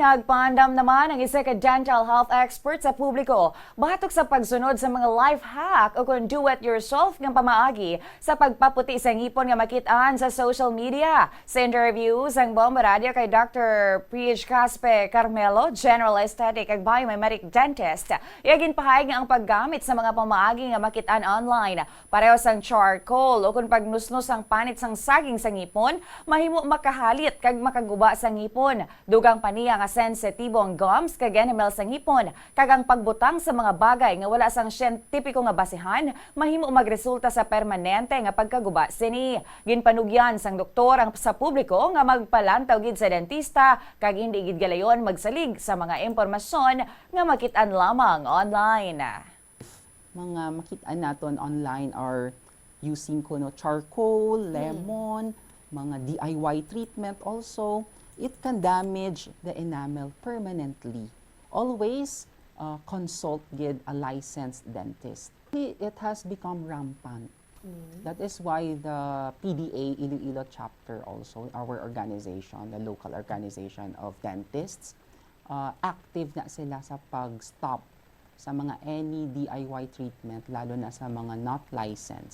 Nagpaandam naman ang isa ka dental health expert sa publiko batok sa pagsunod sa mga life hack o kung do-it-yourself ng pamaagi sa pagpaputi sa ngipon nga makitaan sa social media. Sa interview sang Bomba Radio kay Dr. Priya Caspe Carmelo, General Aesthetic ag Biomimeric Dentist, iagin pahayag nga ang paggamit sa mga pamaagi nga makitaan online. Pareho sang charcoal o kung pagnusnos ang panit sang saging sa ngipon, mahimo makahalit kag makaguba sa ngipon. Dugang paniya nga sensitibo ang gums kag enamel sa ngipon, kag ang pagbutang sa mga bagay nga wala sang siyentipiko nga basihan, mahimo magresulta sa permanente nga pagkaguba sini. Ginpanugyan sang doktor ang sa publiko nga magpalantaw gid sa dentista kag hindi gid galayon magsalig sa mga impormasyon nga makit-an lamang online. Mga makita naton online are using kuno charcoal, lemon, mga DIY treatment also. It can damage the enamel permanently. Always consult with a licensed dentist. It has become rampant. That is why the PDA Iloilo chapter also, our organization, the local organization of dentists, active na sila sa pag-stop sa mga any DIY treatment, lalo na sa mga not licensed.